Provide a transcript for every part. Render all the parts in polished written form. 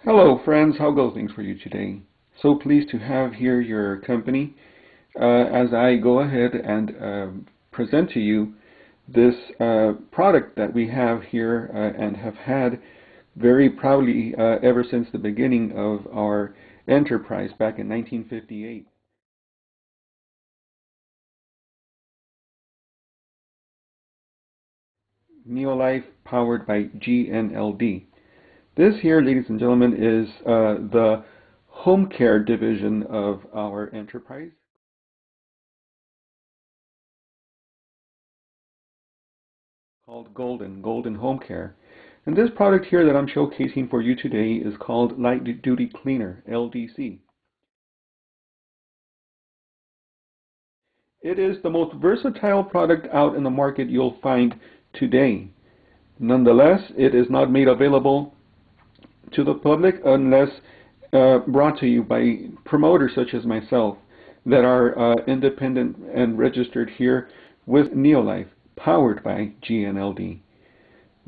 Hello friends, how go things for you today? So pleased to have here your company as I go ahead and present to you this product that we have here and have had very proudly ever since the beginning of our enterprise back in 1958. Neolife powered by GNLD. This here, ladies and gentlemen, is the home care division of our enterprise, called Golden Home Care. And this product here that I'm showcasing for you today is called Light Duty Cleaner, LDC. It is the most versatile product out in the market you'll find today. Nonetheless, it is not made available to the public unless brought to you by promoters such as myself that are independent and registered here with Neolife, powered by GNLD.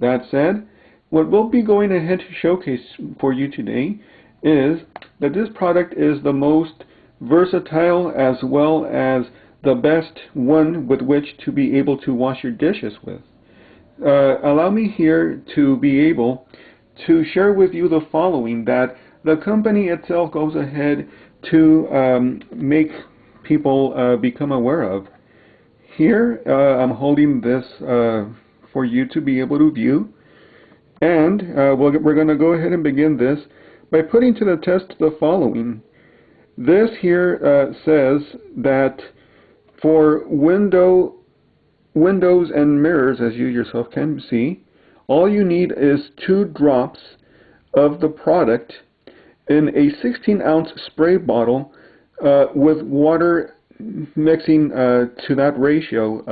That said, what we'll be going ahead to showcase for you today is that this product is the most versatile as well as the best one with which to be able to wash your dishes with. Allow me here to be able to share with you the following that the company itself goes ahead to make people become aware of. Here I'm holding this for you to be able to view, and we're going to go ahead and begin this by putting to the test the following. This here says that for windows and mirrors, as you yourself can see, all you need is 2 drops of the product in a 16-ounce spray bottle with water mixing to that ratio,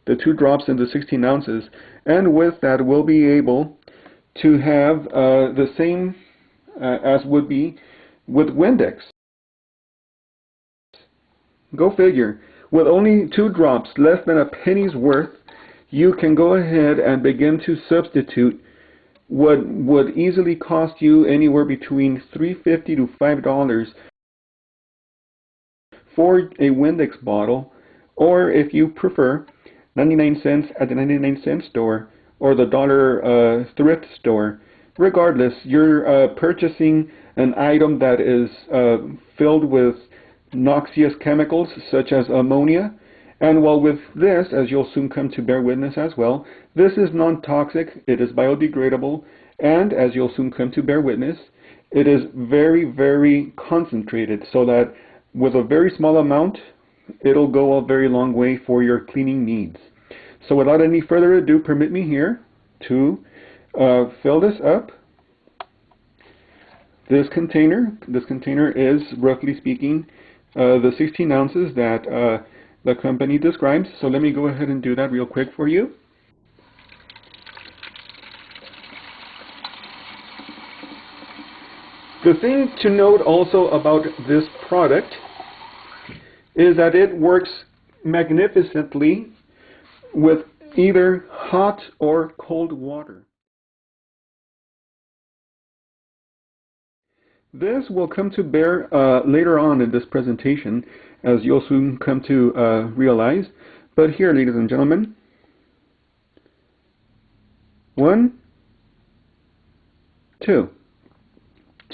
the 2 drops into 16 ounces, and with that we'll be able to have the same as would be with Windex. Go figure. With only 2 drops, less than a penny's worth, you can go ahead and begin to substitute what would easily cost you anywhere between $3.50 to $5 for a Windex bottle, or if you prefer, 99 cents at the 99-cent store or the dollar thrift store. Regardless, you're purchasing an item that is filled with noxious chemicals such as ammonia. And while with this, as you'll soon come to bear witness as well, this is non-toxic, it is biodegradable, and as you'll soon come to bear witness, it is very, very concentrated so that with a very small amount, it'll go a very long way for your cleaning needs. So without any further ado, permit me here to fill this up. This container is, roughly speaking, the 16 ounces that the company describes. So let me go ahead and do that real quick for you. The thing to note also about this product is that it works magnificently with either hot or cold water. This will come to bear later on in this presentation, as you'll soon come to realize. But here, ladies and gentlemen, 1, 2.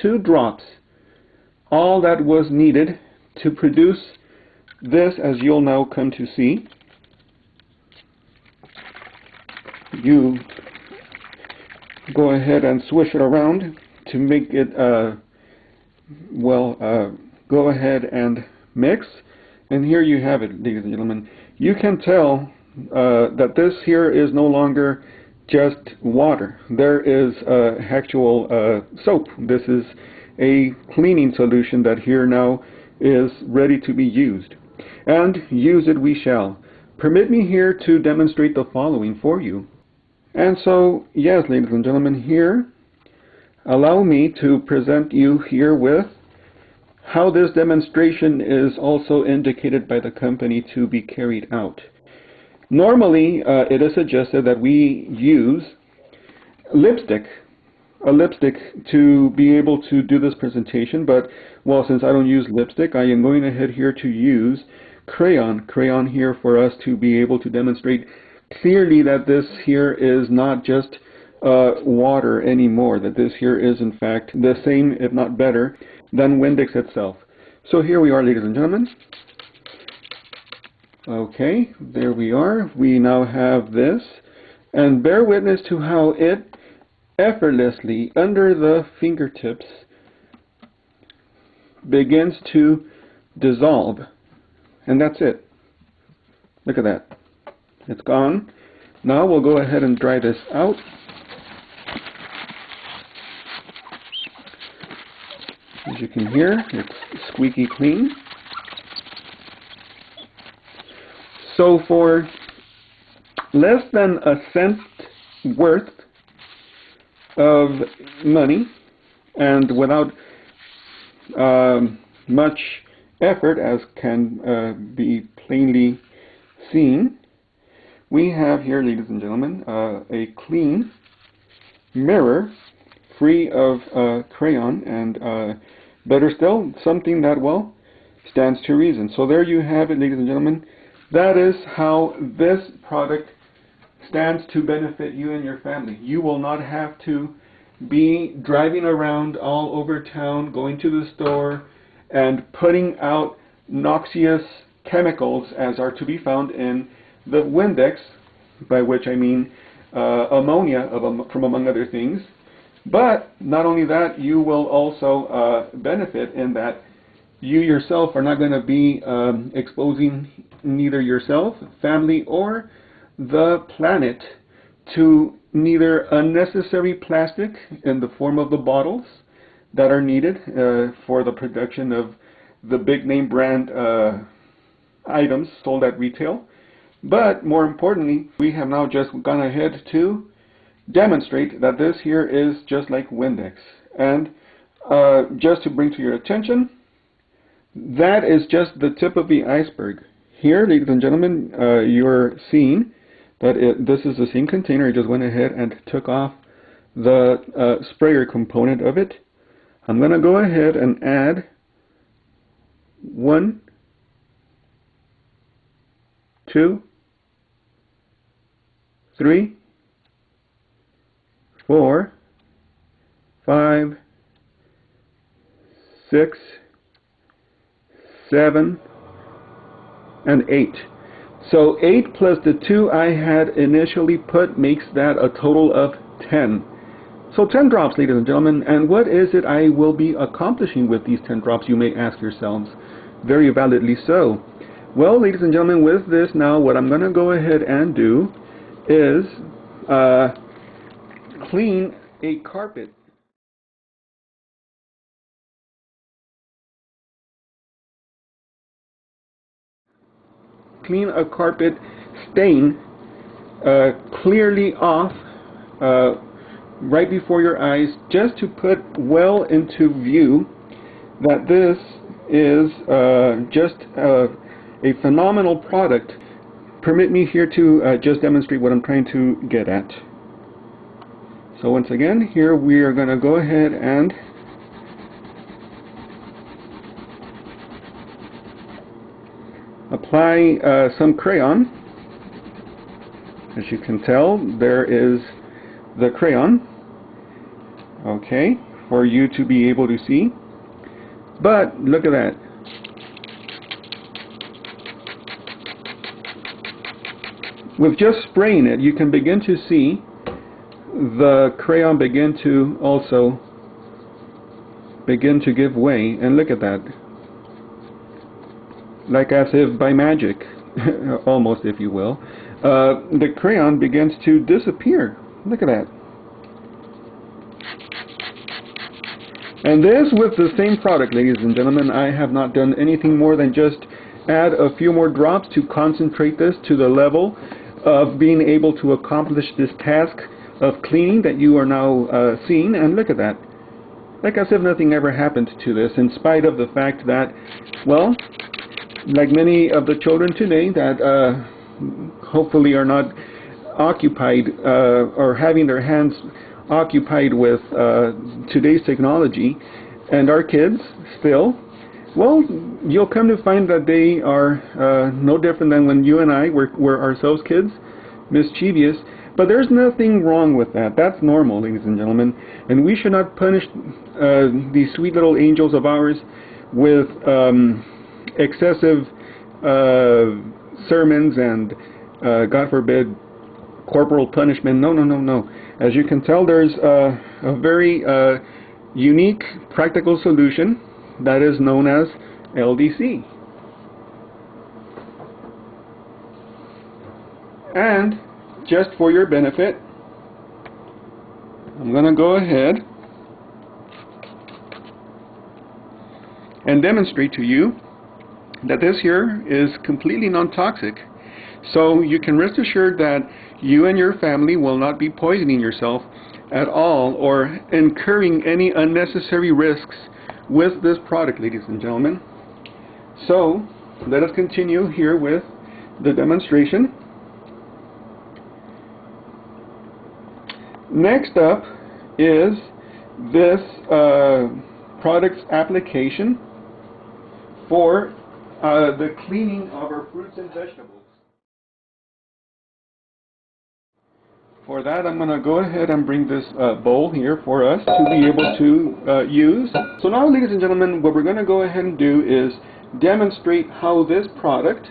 2 drops. All that was needed to produce this, as you'll now come to see. You go ahead and swish it around to make it go ahead and mix, and here you have it, ladies and gentlemen. You can tell that this here is no longer just water. There is actual soap. This is a cleaning solution that here now is ready to be used, and use it we shall. Permit me here to demonstrate the following for you. And so, yes, ladies and gentlemen, here allow me to present you here with how this demonstration is also indicated by the company to be carried out. Normally, it is suggested that we use lipstick a lipstick to be able to do this presentation, but well, since I don't use lipstick, I am going ahead here to use crayon here for us to be able to demonstrate clearly that this here is not just water anymore, that this here is in fact the same, if not better, than Windex itself. So here we are, ladies and gentlemen. Okay, there we are. We now have this, and bear witness to how it effortlessly, under the fingertips, begins to dissolve. And that's it. Look at that. It's gone. Now we'll go ahead and dry this out. As you can hear, it's squeaky clean. So for less than a cent worth of money, and without much effort, as can be plainly seen, we have here, ladies and gentlemen, a clean mirror free of crayon, and better still, something that, well, stands to reason. So there you have it, ladies and gentlemen. That is how this product stands to benefit you and your family. You will not have to be driving around all over town, going to the store, and putting out noxious chemicals as are to be found in the Windex, by which I mean ammonia from among other things. But not only that, you will also benefit in that you yourself are not going to be exposing neither yourself, family, or the planet to neither unnecessary plastic in the form of the bottles that are needed for the production of the big name brand items sold at retail. But more importantly, we have now just gone ahead to demonstrate that this here is just like Windex. And just to bring to your attention, that is just the tip of the iceberg. Here, ladies and gentlemen, you're seeing that this is the same container. I just went ahead and took off the sprayer component of it. I'm going to go ahead and add 1, 2, 3, 4, 5, 6, 7, and 8. So 8 plus the 2 I had initially put makes that a total of 10. So 10 drops, ladies and gentlemen. And what is it I will be accomplishing with these 10 drops, you may ask yourselves. Very validly so. Well, ladies and gentlemen, with this now, what I'm going to go ahead and do is clean a carpet. Clean a carpet stain clearly off right before your eyes, just to put well into view that this is just a phenomenal product. Permit me here to just demonstrate what I'm trying to get at. So once again, here we are going to go ahead and apply some crayon. As you can tell, there is the crayon, okay, for you to be able to see. But look at that. With just spraying it, you can begin to see the crayon begin to also give way. And look at that. Like as if by magic, almost, if you will. The crayon begins to disappear. Look at that. And this with the same product, ladies and gentlemen. I have not done anything more than just add a few more drops to concentrate this to the level of being able to accomplish this task of cleaning that you are now seeing. And look at that. Like as if nothing ever happened to this, in spite of the fact that, well, like many of the children today that hopefully are not occupied or having their hands occupied with today's technology, and our kids still, well, you'll come to find that they are no different than when you and I were ourselves kids, mischievous. But there's nothing wrong with that. That's normal, ladies and gentlemen. And we should not punish these sweet little angels of ours with excessive sermons and, God forbid, corporal punishment. No, no, no, no. As you can tell, there's a very unique practical solution that is known as LDC. And just for your benefit, I'm going to go ahead and demonstrate to you that this here is completely non-toxic. So you can rest assured that you and your family will not be poisoning yourself at all or incurring any unnecessary risks with this product, ladies and gentlemen. So let us continue here with the demonstration. Next up is this product's application for the cleaning of our fruits and vegetables. For that, I'm going to go ahead and bring this bowl here for us to be able to use. So now, ladies and gentlemen, what we're going to go ahead and do is demonstrate how this product,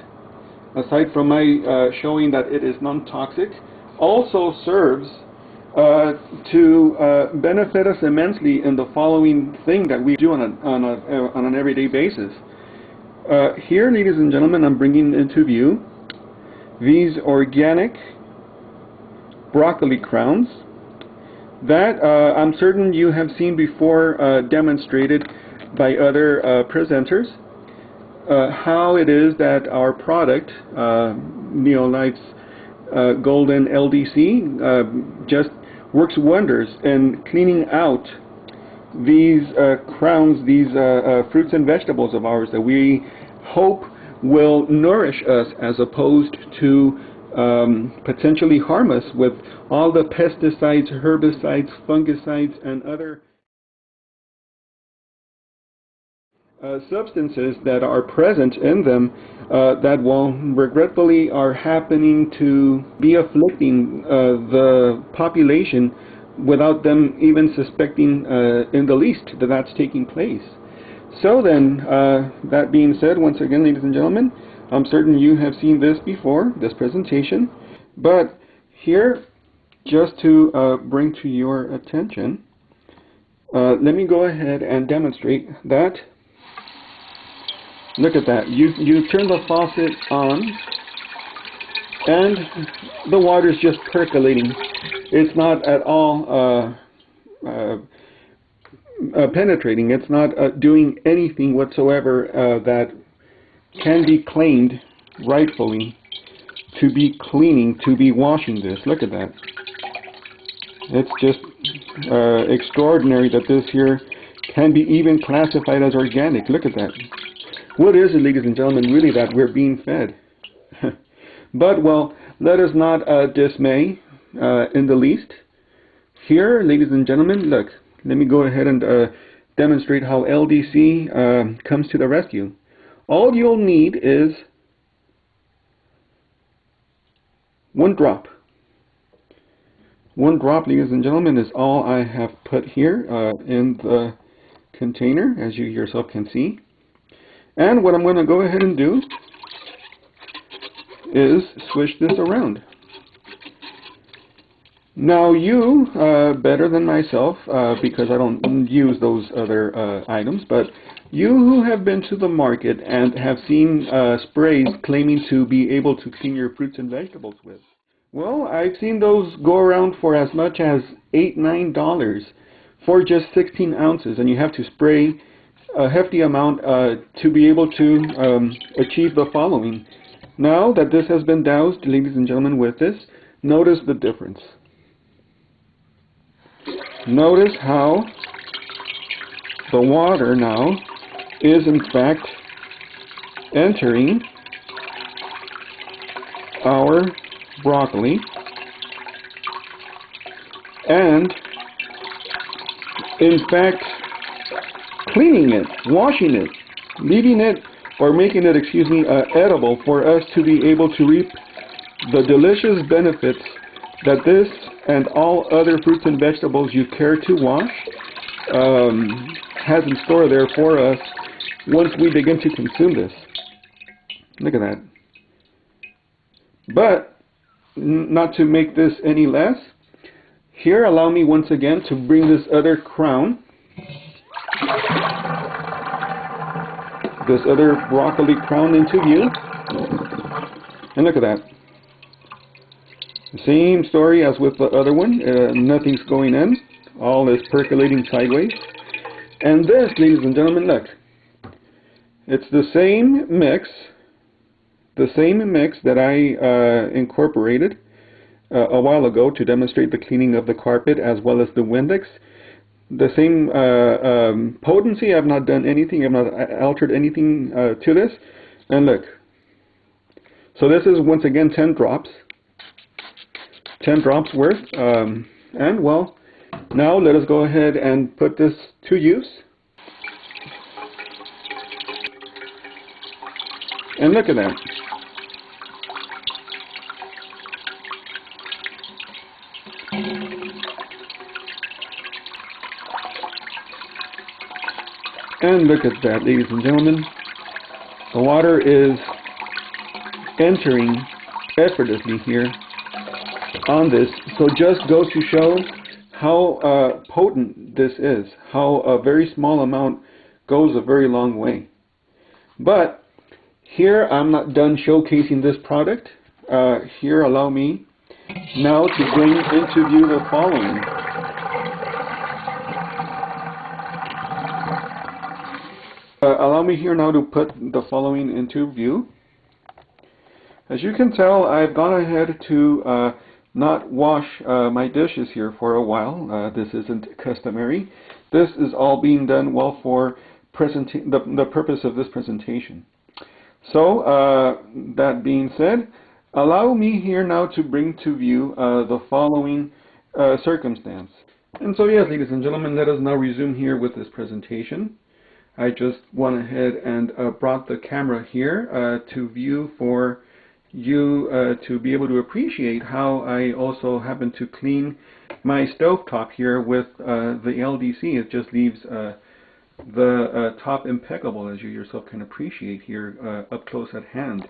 aside from my showing that it is non-toxic, also serves to benefit us immensely in the following thing that we do on an everyday basis. Here, ladies and gentlemen, I'm bringing into view these organic broccoli crowns that I'm certain you have seen before demonstrated by other presenters. How it is that our product, Neolife's Golden LDC, just works wonders in cleaning out these crowns, these fruits and vegetables of ours that we hope will nourish us as opposed to potentially harm us with all the pesticides, herbicides, fungicides, and other substances that are present in them that will regretfully are happening to be afflicting the population without them even suspecting in the least that that's taking place. So then, that being said, once again, ladies and gentlemen, I'm certain you have seen this before, this presentation, but here, just to bring to your attention, let me go ahead and demonstrate that. Look at that. You turn the faucet on, and the water is just percolating. It's not at all penetrating. It's not doing anything whatsoever that can be claimed rightfully to be cleaning, to be washing this. Look at that. It's just extraordinary that this here can be even classified as organic. Look at that. What is it, ladies and gentlemen, really that we're being fed? But, well, let us not dismay in the least. Here, ladies and gentlemen, look, let me go ahead and demonstrate how LDC comes to the rescue. All you'll need is one drop. One drop, ladies and gentlemen, is all I have put here in the container, as you yourself can see. And what I'm going to go ahead and do is swish this around. Now you, better than myself, because I don't use those other items, but you who have been to the market and have seen sprays claiming to be able to clean your fruits and vegetables with. Well, I've seen those go around for as much as $8, $9 for just 16 ounces, and you have to spray a hefty amount to be able to achieve the following. Now that this has been doused, ladies and gentlemen, with this, notice the difference. Notice how the water now is in fact entering our broccoli and in fact, cleaning it, washing it, leaving it, or making it, edible for us to be able to reap the delicious benefits that this and all other fruits and vegetables you care to wash has in store there for us once we begin to consume this. Look at that. But, not to make this any less, here allow me once again to bring this other crown, this other broccoli crown into view. And look at that. Same story as with the other one. Nothing's going in. All is percolating sideways. And this, ladies and gentlemen, look. It's the same mix that I incorporated a while ago to demonstrate the cleaning of the carpet as well as the Windex. The same potency. I've not done anything. I've not altered anything to this. And look. So this is once again 10 drops. 10 drops worth. And well, now let us go ahead and put this to use. And look at that. And look at that, ladies and gentlemen. The water is entering effortlessly here on this. So just goes to show how potent this is. How a very small amount goes a very long way. But here I'm not done showcasing this product. Here allow me now to bring into view the following. Allow me here now to put the following into view. As you can tell, I've gone ahead to not wash my dishes here for a while. This isn't customary. This is all being done well for the purpose of this presentation. So, that being said, allow me here now to bring to view the following circumstance. And so yes, ladies and gentlemen, let us now resume here with this presentation. I just went ahead and brought the camera here to view for you to be able to appreciate how I also happen to clean my stovetop here with the LDC. It just leaves the top impeccable, as you yourself can appreciate here up close at hand.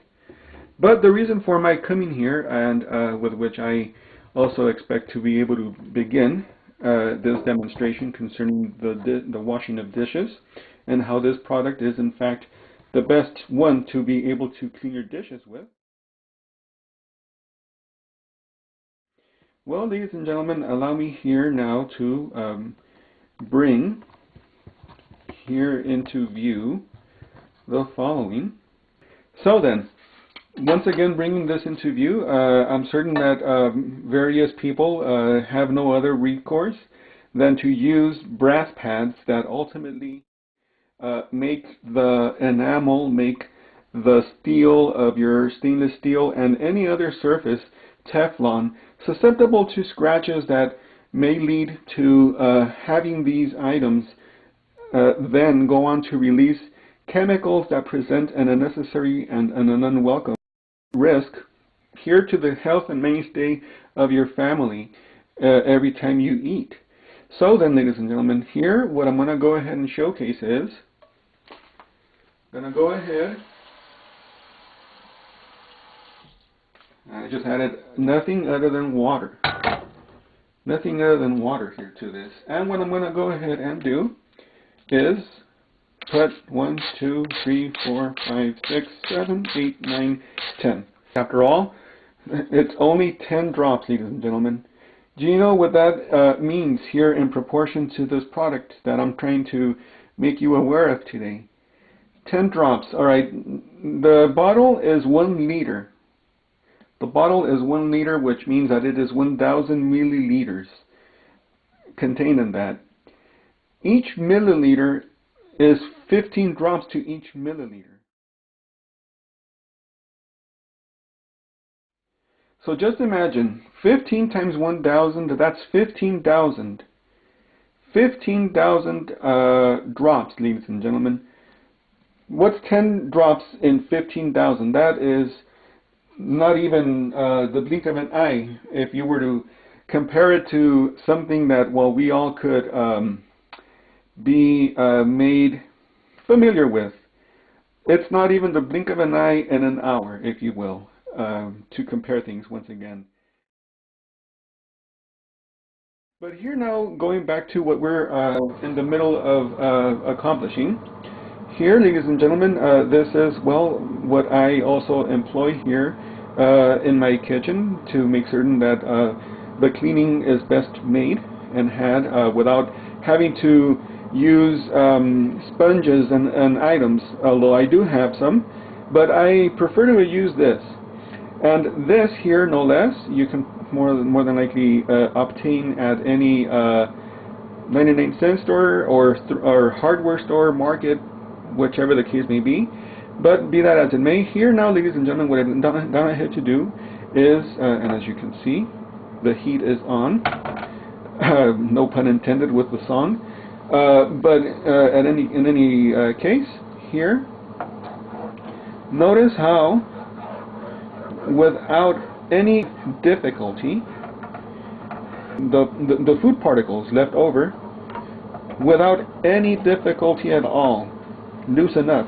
But the reason for my coming here, and with which I also expect to be able to begin this demonstration concerning the washing of dishes, and how this product is in fact the best one to be able to clean your dishes with. Well, ladies and gentlemen, allow me here now to bring here into view the following. So then, once again bringing this into view, I'm certain that various people have no other recourse than to use brass pads that ultimately make the enamel, make the steel of your stainless steel and any other surface, Teflon, susceptible to scratches that may lead to having these items then go on to release chemicals that present an unnecessary and an unwelcome risk here to the health and mainstay of your family every time you eat. So then, ladies and gentlemen, here what I'm going to go ahead and showcase is I'm going to go ahead. I just added nothing other than water. Nothing other than water here to this. And what I'm going to go ahead and do is put 1, 2, 3, 4, 5, 6, 7, 8, 9, 10. After all, it's only 10 drops, ladies and gentlemen. Do you know what that means here in proportion to this product that I'm trying to make you aware of today? 10 drops. Alright, the bottle is 1 liter. The bottle is 1 liter, which means that it is 1,000 milliliters contained in that. Each milliliter is 15 drops to each milliliter. So just imagine, 15 times 1,000, that's 15,000. 15,000 drops, ladies and gentlemen. What's 10 drops in 15,000? That is not even the blink of an eye. If you were to compare it to something that, well, we all could be made familiar with. It's not even the blink of an eye in an hour, if you will, to compare things once again. But here now, going back to what we're in the middle of accomplishing. Here, ladies and gentlemen, this is, well, what I also employ here in my kitchen to make certain that the cleaning is best made and had without having to use sponges and items, although I do have some, but I prefer to use this. And this here, no less, you can more than likely obtain at any 99-cent store or hardware store, market, whichever the case may be. But be that as it may, here now, ladies and gentlemen, what I've gone ahead to do is, and as you can see, the heat is on. No pun intended with the song. But in any case, here, notice how, without any difficulty, the food particles left over, without any difficulty at all, loosen up.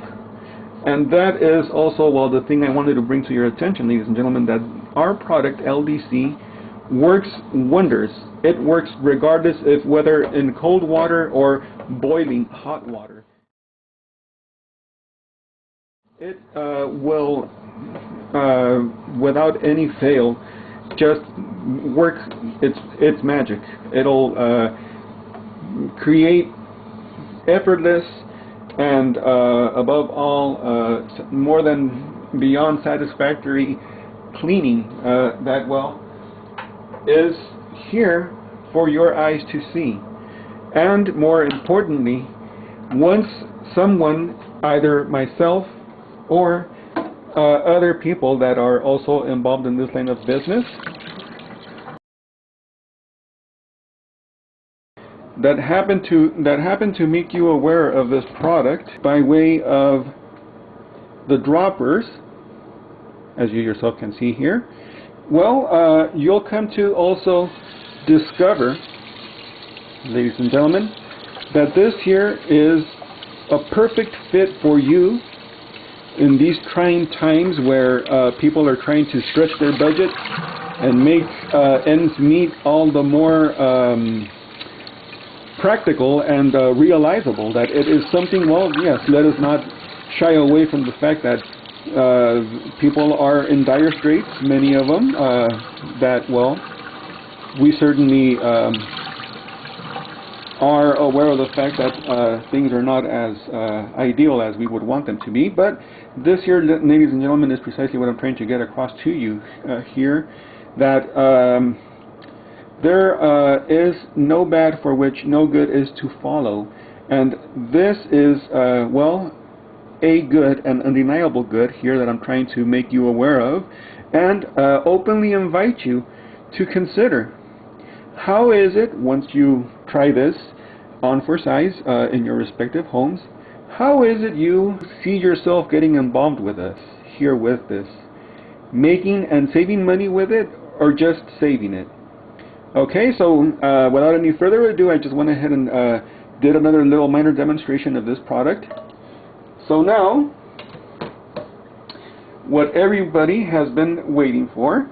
And that is also, well, the thing I wanted to bring to your attention, ladies and gentlemen, that our product, LDC, works wonders. It works regardless if whether in cold water or boiling hot water. It will, without any fail, just work its magic. It'll create effortless and above all, more than beyond satisfactory cleaning that, well, is here for your eyes to see. And more importantly, once someone, either myself or other people that are also involved in this line of business, that happen to make you aware of this product by way of the droppers, as you yourself can see here, well, you'll come to also discover, ladies and gentlemen, that this here is a perfect fit for you in these trying times where people are trying to stretch their budget and make ends meet all the more practical and realizable that it is something, well, yes, let us not shy away from the fact that people are in dire straits, many of them, that, well, we certainly are aware of the fact that things are not as ideal as we would want them to be. But this here, ladies and gentlemen, is precisely what I'm trying to get across to you here, that there is no bad for which no good is to follow. And this is, well, a good and undeniable good here that I'm trying to make you aware of, and openly invite you to consider. How is it, once you try this on for size in your respective homes, how is it you see yourself getting involved with us here with this? Making and saving money with it, or just saving it? Okay, so without any further ado, I just went ahead and did another little minor demonstration of this product. So now, what everybody has been waiting for